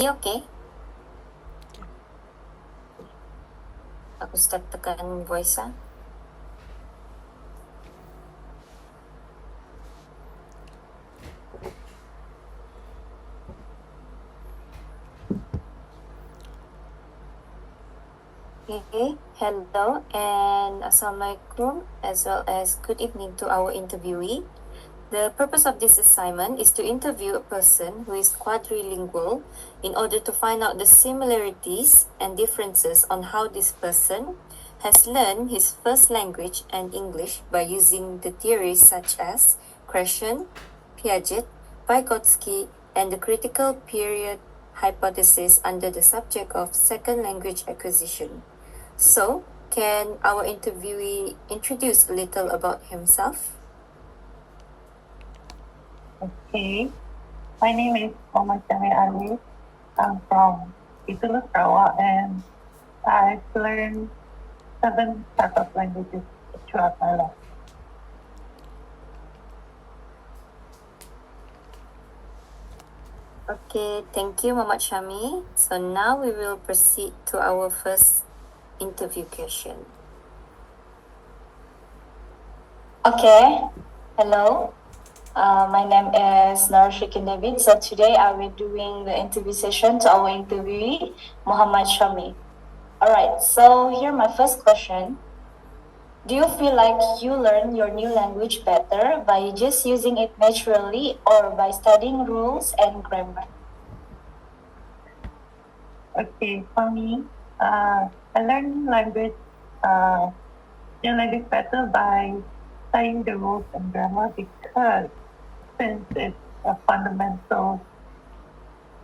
Okay. Aku start tekan voice ah. Okay, hello and assalamualaikum as well as good evening to our interviewee. The purpose of this assignment is to interview a person who is quadrilingual in order to find out the similarities and differences on how this person has learned his first language and English by using the theories such as Kreshon, Piaget, Vygotsky, and the critical period hypothesis under the subject of second language acquisition. So, can our interviewee introduce a little about himself? Okay, my name is Muhammad Syamil Ali. I'm from Itulus, Sarawak, and I've learned 7 types of languages throughout my life. Okay, thank you, Muhammad Shami. So now we will proceed to our first interview question. Okay, hello. My name is Narashikin David. So today I will be doing the interview session to our interviewee, Muhammad Shami. All right, so here my first question. Do you feel like you learn your new language better by just using it naturally or by studying rules and grammar? Okay, for me, I learn new language better by studying the rules and grammar because since it's a fundamental,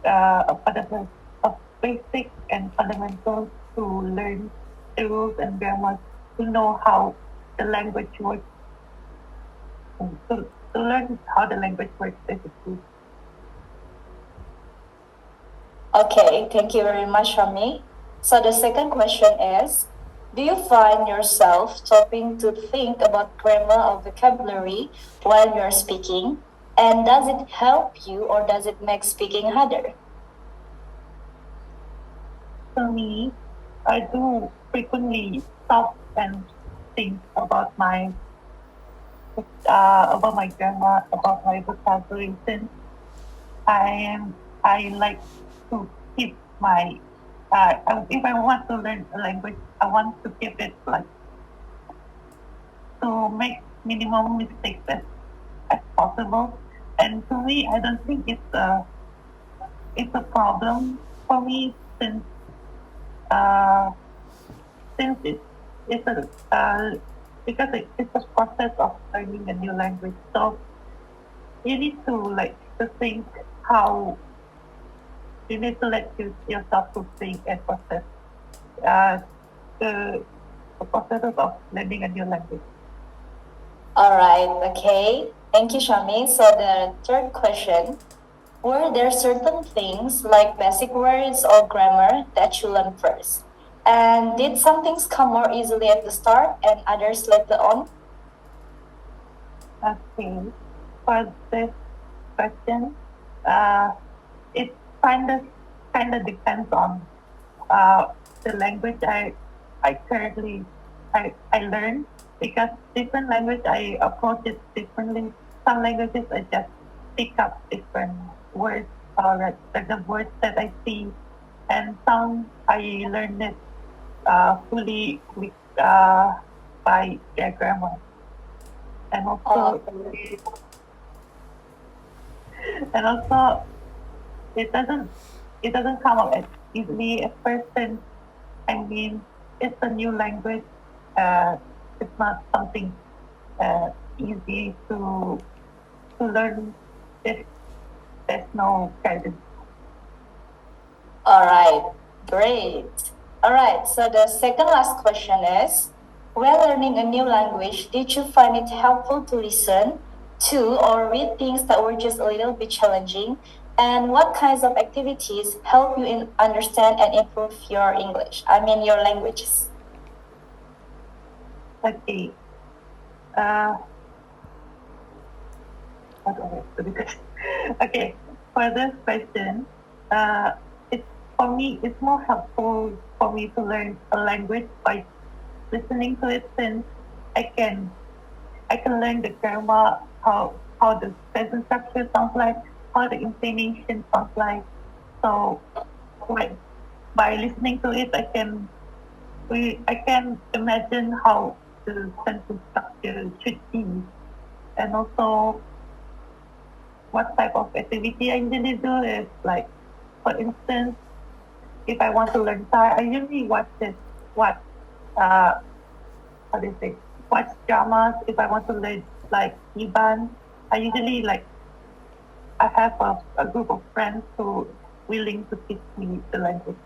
of basic and fundamental to learn the rules and grammar to know how the language works, to learn how the language works basically. Okay, thank you very much, Shami. So the second question is, do you find yourself stopping to think about grammar or vocabulary while you're speaking? And does it help you or does it make speaking harder? For me, I do frequently stop and think about my grammar, about my vocabulary. Since I like to keep my if I want to learn a language, I want to keep it like to make minimum mistakes as possible. And to me, I don't think it's a problem for me uh, since it's a because it's a process of learning a new language. So you need to to think how you need to let yourself to think and process uh, the processes of learning a new language. All right, okay. Thank you, Shami. So the third question, were there certain things like basic words or grammar that you learned first? And did some things come more easily at the start and others later on? Okay, for this question, it kind of depends on the language I currently I learn because different language I approach it differently. Some languages I just pick up different words or like the words that I see, and some I learn it fully with by their grammar, and also and also it doesn't come up as easily at first. Since I mean, it's a new language. It's not something easy to learn. There's no guidance. All right, great. All right, so the second last question is, when learning a new language, did you find it helpful to listen to or read things that were just a little bit challenging? And what kinds of activities help you understand and improve your English? I mean, your languages. Okay. What do I have to do? Okay. For this question, for me, it's more helpful for me to learn a language by listening to it, since I can I can learn the grammar, how the sentence structure sounds like, how the intonation sounds like. So like by listening to it, I can imagine how the sentence structure should be, and also what type of activity I usually do is like, for instance, if I want to learn Thai, I usually watch uh how do you say watch dramas. If I want to learn like Iban, I usually like I have a group of friends who willing to teach me the language.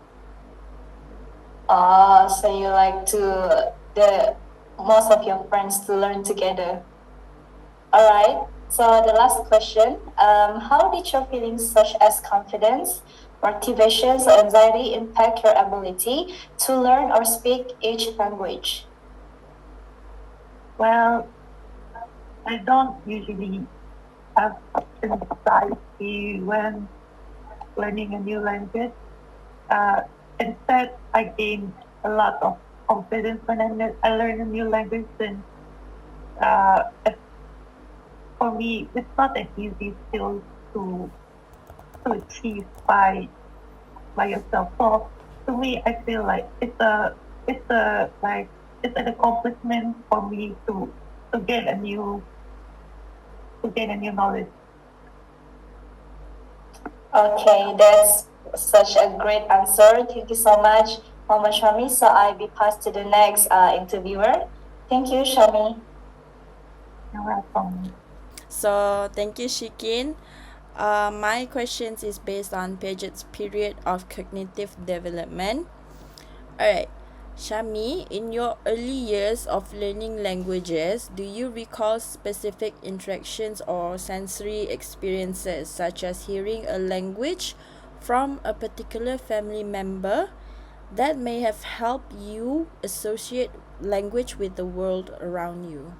So you like to the most of your friends to learn together. All right. So the last question: how did your feelings such as confidence, motivations, or anxiety impact your ability to learn or speak each language? Well, I don't usually have anxiety when learning a new language. Uh, Instead, I gain a lot of confidence when I learn a new language. And it's, for me, it's not an easy skill to achieve by yourself. So to me, I feel like it's an accomplishment for me to get a new to gain a new knowledge. Okay, that's such a great answer. Thank you so much, Mama Shami. So I be passed to the next interviewer. Thank you, Shami. You're welcome. So thank you, Shikin. My questions is based on Paget's period of cognitive development. Alright, Shami, in your early years of learning languages, do you recall specific interactions or sensory experiences, such as hearing a language from a particular family member that may have helped you associate language with the world around you?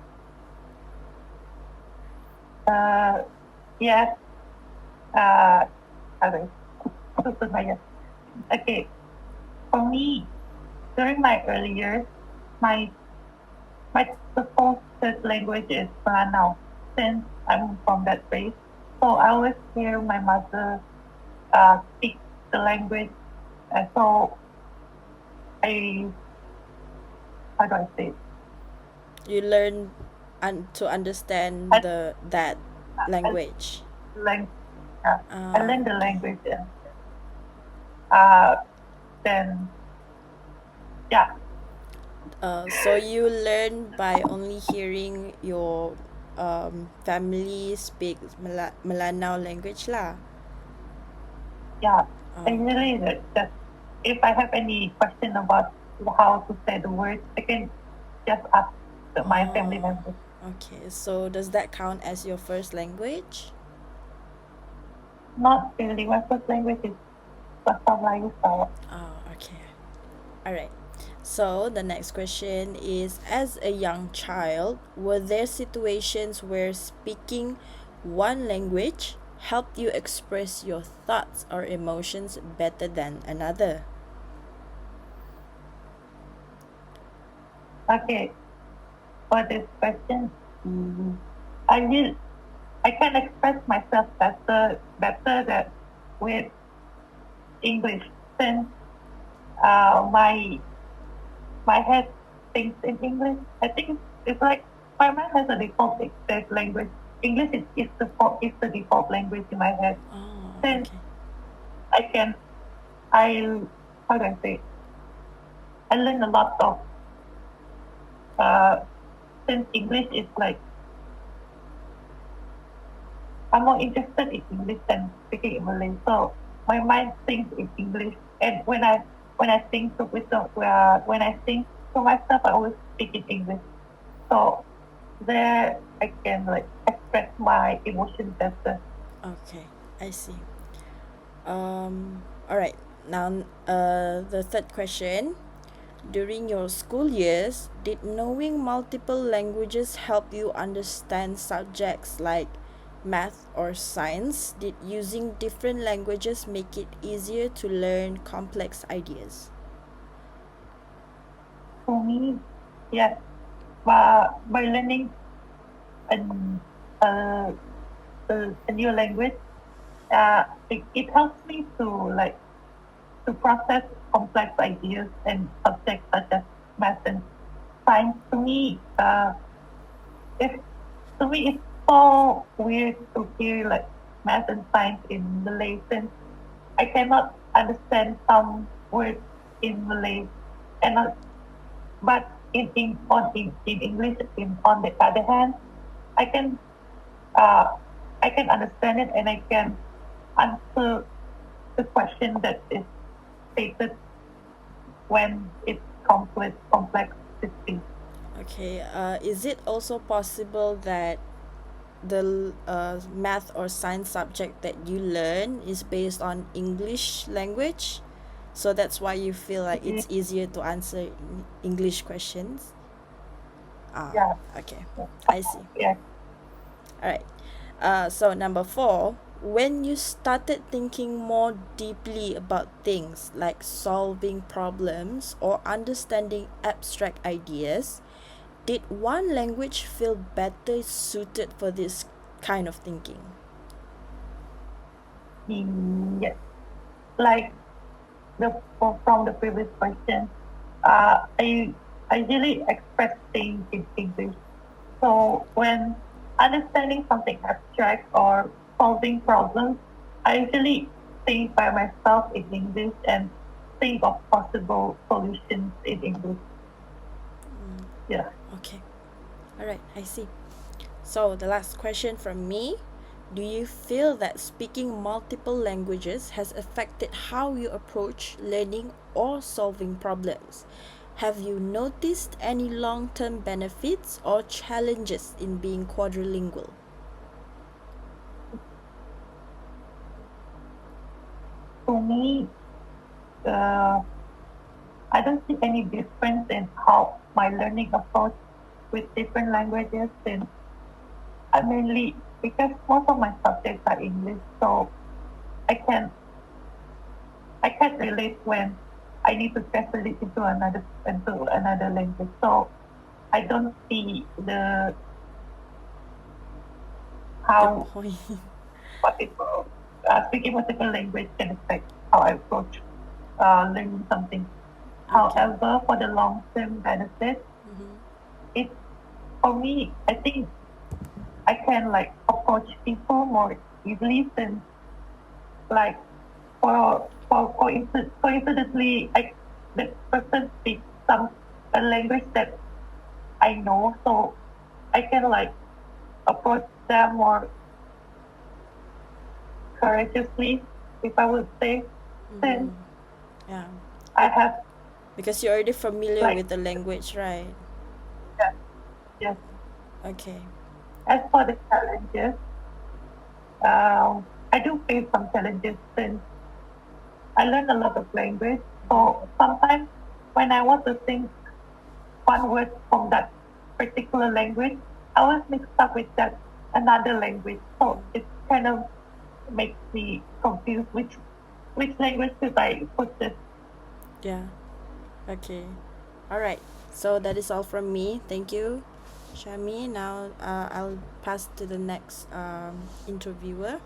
Yes. Okay. Okay. For me, during my early years, my my default third language is Melanau, since I'm from that place. So I always hear my mother speak the language, and so I how do I say it? You learn to understand I, that I language. learn I learned the Okay. language, and uh, then yeah, So you learn by only hearing your family speak Melanau language lah. yeah. I Okay. usually just if I have any question about how to say the words, I can just ask my family Oh, members. okay. So does that count as your first language? Not really. My first language is bahasa Melayu, so Oh, okay. All right. So the next question is, as a young child, were there situations where speaking one language helped you express your thoughts or emotions better than another? okay. For this question, I will I can express myself better that with English, since my head thinks in English. I think it's like my mind has a default language. English is the default language in my head. Oh, Since okay. I can I how do I say it? I learn a lot of uh since English is like I'm more interested in English than speaking in Malay. So my mind thinks in English, and when I think to when I think to myself, I always speak in English. So there I can like express my emotions better. Okay, I see. All right. Now, the third question. During your school years, did knowing multiple languages help you understand subjects like math or science, did using different languages make it easier to learn complex ideas? For me, yes. By learning an, uh, a new language, it helps me to process complex ideas and subjects such as math and science. If to me it's so weird to hear like math and science in Malay since I cannot understand some words in Malay, and but in English, on the other hand, I can uh, I can understand it and I can answer the question that is stated when it comes with complexity. Okay, is it also possible that the math or science subject that you learn is based on English language? So that's why you feel like it's easier to answer English questions? Ah, Yeah, okay. I see. yeah. Alright. So number 4, when you started thinking more deeply about things like solving problems or understanding abstract ideas, did one language feel better suited for this kind of thinking? Yes. Like from the previous question, I really express things in English. So when understanding something abstract or solving problems, I usually think by myself in English and think of possible solutions in English. Yeah. Okay. Alright, I see. So the last question from me. Do you feel that speaking multiple languages has affected how you approach learning or solving problems? Have you noticed any long term benefits or challenges in being quadrilingual? For me, uh, I don't see any difference in how my learning approach with different languages since I mainly because most of my subjects are English, so I can I can't relate when I need to translate it into another language. So I don't see the The how point. multiple speaking multiple language can affect how I approach learning something. Okay. However, for the long term benefit, Mm-hmm. it for me, I think I can like approach people more easily since like coincidentally, the person speaks some a language that I know, so I can like approach them more courageously, if I would say, Mm-hmm. since Yeah. I have Because you're already familiar like with the language, right? yes, yes. Okay. As for the challenges, I do face some challenges since I learn a lot of language. So sometimes when I want to think one word from that particular language, I was mixed up with that another language. So it kind of makes me confused which language should I put this. Yeah. Okay. Alright. So that is all from me. Thank you, Shami. Now I'll pass to the next interviewer.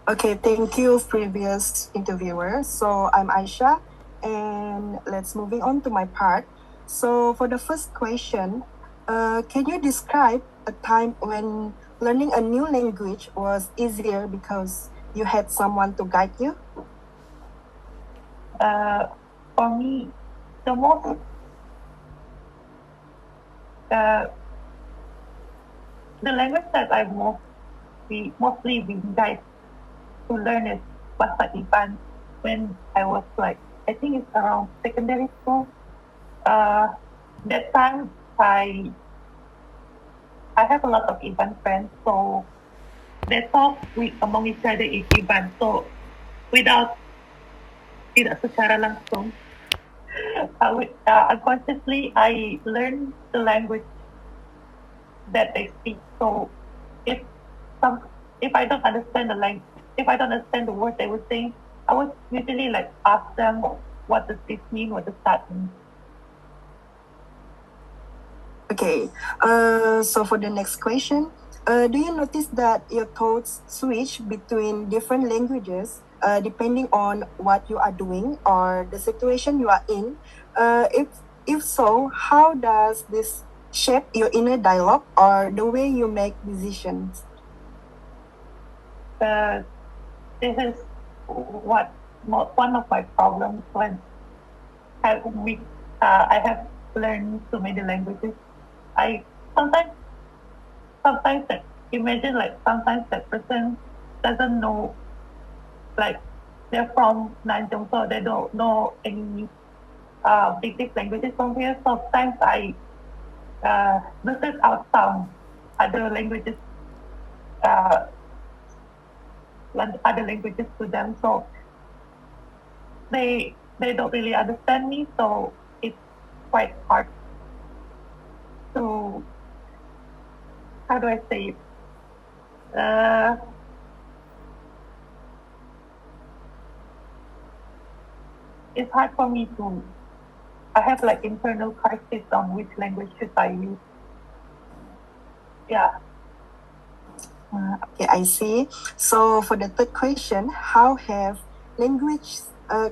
Okay, thank you, previous interviewer. So I'm Aisha, and let's moving on to my part. So for the first question, can you describe a time when learning a new language was easier because you had someone to guide you? For me, the most uh, the language that I mostly been guided to learn is Bahasa Iban when I was like I think it's around secondary school. Uh, that time I have a lot of Iban friends, so they talk among each other in Iban. So without tidak secara langsung, unconsciously I learned the language that they speak. So if some if I don't understand the language, if I don't understand the word they were saying, I would usually like ask them, what does this mean? What does that mean? Okay, so for the next question, do you notice that your thoughts switch between different languages depending on what you are doing or the situation you are in? If so, how does this shape your inner dialogue or the way you make decisions? This is one of my problems when I have learned so many languages. I sometimes sometimes that imagine like sometimes that person doesn't know, like they're from Nanjing, so they don't know any basic languages from here. Sometimes I listen out some other languages, uh, other languages to them, so they don't really understand me. So it's quite hard to, how do I say it? It's hard for me to. I have like internal crisis on which language should I use. Yeah. Okay, I see. So for the third question, how have language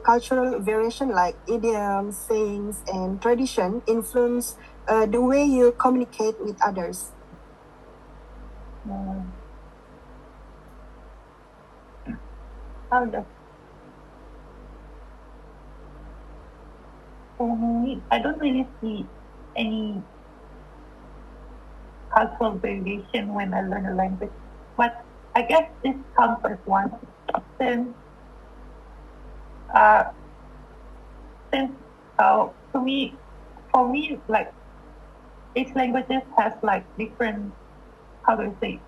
cultural variation like idioms, sayings, and tradition influence the way you communicate with others? How does For me, I don't really see any cultural variation when I learn a language, but I guess this comes as one. Since uh, since to me, for me, like each languages has like different, how do I say,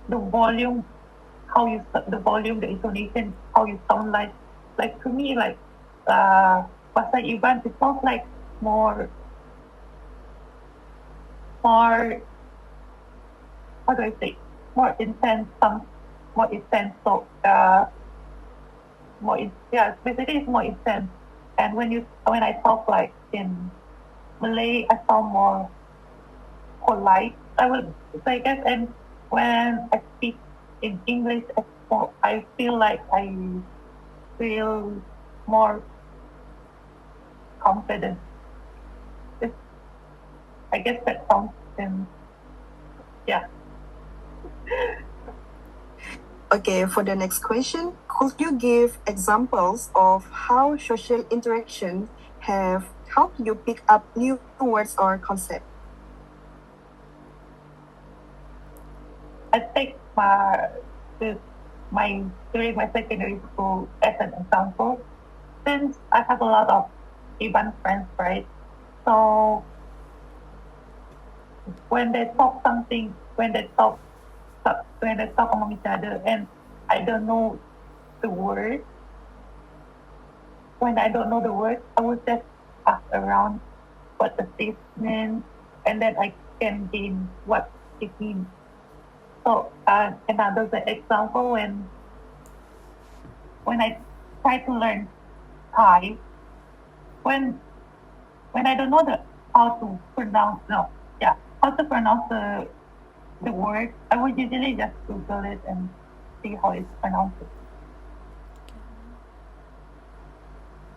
the volume, the volume, the intonation, how you sound like. Like to me, like Bahasa Iban, it sounds like more, how do I say, more intense, more intense. So yeah, basically it's more intense. And when I talk like in Malay, I sound more polite, I would say, I guess. And when I speak in English, I feel like I feel more confident. It's, I guess that counts. And yeah. Okay, for the next question, could you give examples of how social interaction have helped you pick up new words or concepts? I take my during my secondary school as an example, since I have a lot of Iban friends, right? So when they talk something, when they talk among each other, and I don't know the word, when I don't know the word, I would just ask around what the statement, and then I can gain what it means. So another example, when I try to learn Thai, when I don't know how to pronounce, no, yeah, how to pronounce the word, I would usually just Google it and see how it's pronounced.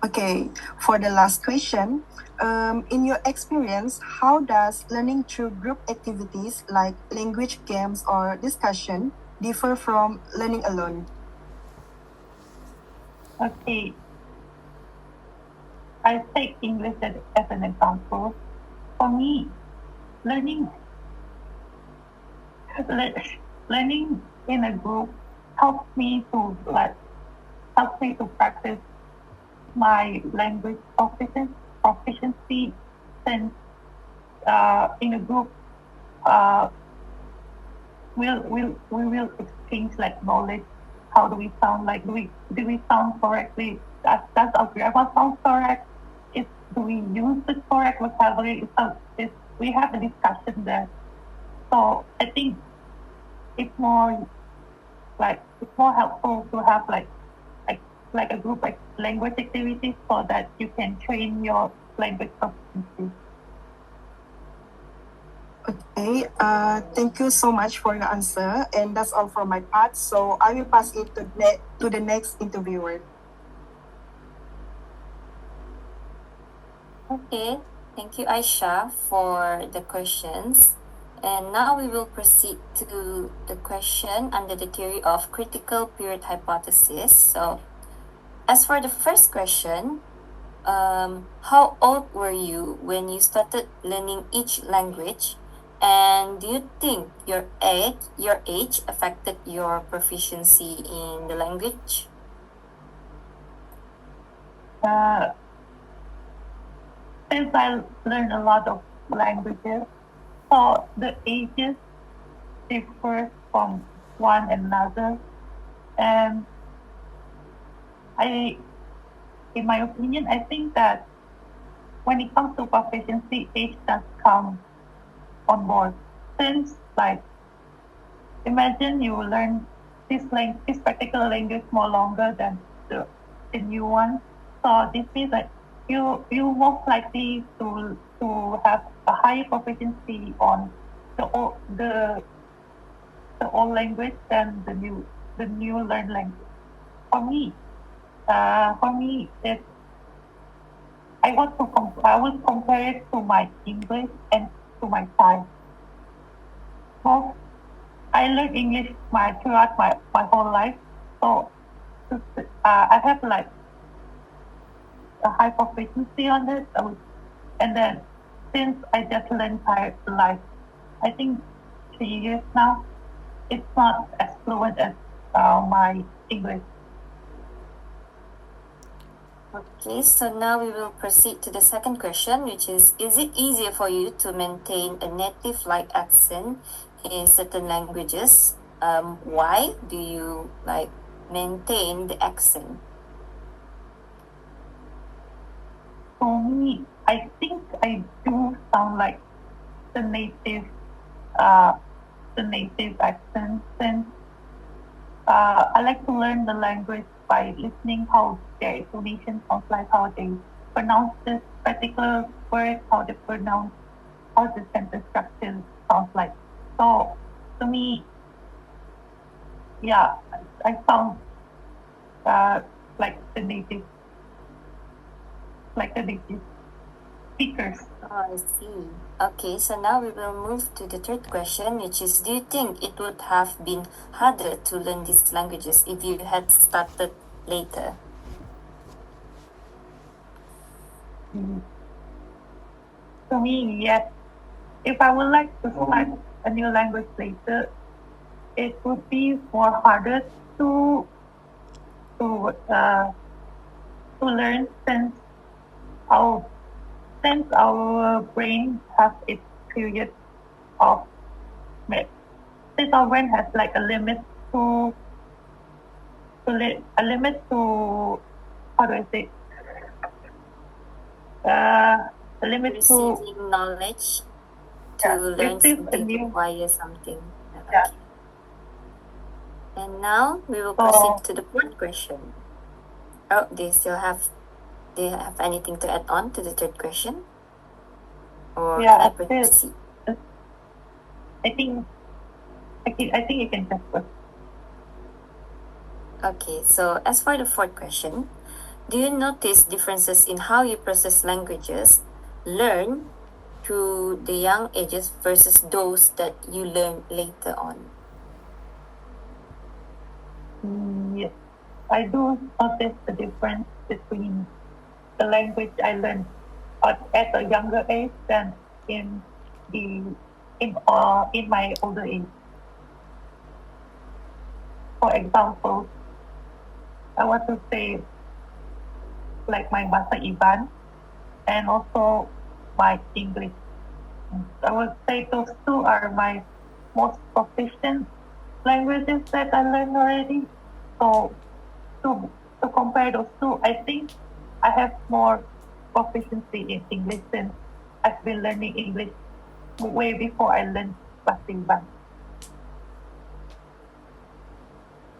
Okay, for the last question, in your experience, how does learning through group activities like language games or discussion differ from learning alone? Okay, I take English as an example. For me, learning learning in a group helps me to practice my language proficiency, since in a group uh, we will exchange like knowledge. How do we sound? Like do we sound correctly? Does our grammar sound correct? Do we use the correct vocabulary? We have a discussion there. So I think it's more helpful to have like a group language activity so that you can train your language proficiency. Okay, thank you so much for your answer, and that's all from my part. So I will pass it to the next interviewer. Okay, thank you, Aisha, for the questions. And now we will proceed to the question under the theory of critical period hypothesis. So, as for the first question, how old were you when you started learning each language? And do you think your age affected your proficiency in the language? Since I learned a lot of languages, so the ages differ from one another, and in my opinion, I think that when it comes to proficiency, age does come on board. Since imagine you learn this particular language more longer than the new one. So this means that you most likely to have a higher proficiency on the old language than the new learned language. For me, it I would compare it to my English and to my Thai. Both I learned English throughout my whole life, so I have like a high proficiency on it. And then since I just learned Thai I think 3 years now, it's not as fluent as my English. Okay, so now we will proceed to the second question, which is it easier for you to maintain a native-like accent in certain languages? Why do you maintain the accent? For me, I think I do sound like the native accent, since I like to learn the language by listening how their intonation sounds like, how they pronounce this particular word, how the sentence structure sounds like. So to me, yeah, I sound like the native speakers. Oh, I see. Okay, so now we will move to the third question, which is do you think it would have been harder to learn these languages if you had started later? To me, yes. If I would like to start a new language later, it would be more harder to learn, since our brain has its period of since our brain has like a limit to how do I say a limit to Receiving knowledge to learn receive a something, new acquire something. Yeah. Okay. And now we will So- proceed to the fourth question. Oh, do you have anything to add on to the third question? Or Yeah, can I still- proceed? I think you can just put. Okay, so as for the fourth question, do you notice differences in how you process languages, learn through the young ages versus those that you learn later on? Yes, I do notice the difference between the language I learned at a younger age than in my older age. For example, I want to say like my Bahasa Iban and also my English. I would say those two are my most proficient languages that I learned already. So to compare those two, I think I have more proficiency in English since I've been learning English way before I learned Bahasa Iban.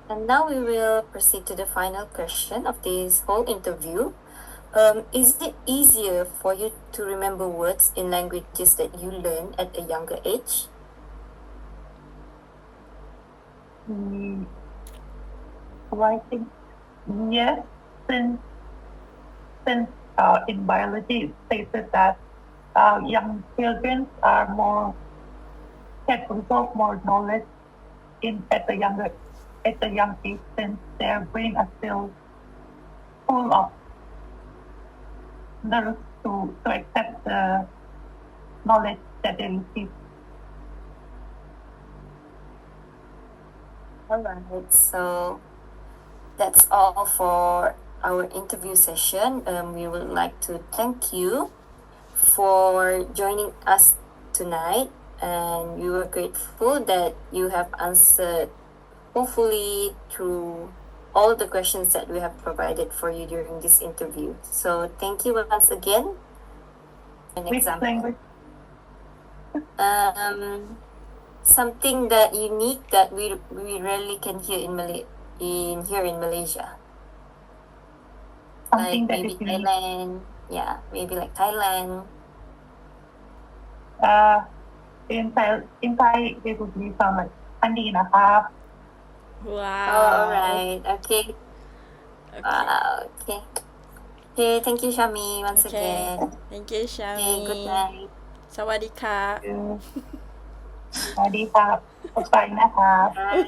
And now we will proceed to the final question of this whole interview. Is it easier for you to remember words in languages that you learn at a younger age? So I think yes, since in biology it stated that young children are more can absorb more knowledge at a young age since their brain are still full of nerves to accept the knowledge that they receive. All right, so that's all for our interview session. We would like to thank you for joining us tonight, and we were grateful that you have answered hopefully through all the questions that we have provided for you during this interview. So thank you once again. An Which example. language? Something that unique that we rarely can hear in here in Malaysia. Something Like that maybe is unique. Thailand. Yeah, maybe like Thailand. In Thai, it would be some like honeyนะครับ. Wow. Oh, all right. Okay. Okay. Wow. Okay. Okay. Thank you, Shami, once Okay. again. Thank you, Okay. Shami. Good night. สวัสดีค่ะ สวัสดีครับสวัสดีนะครับ Bye.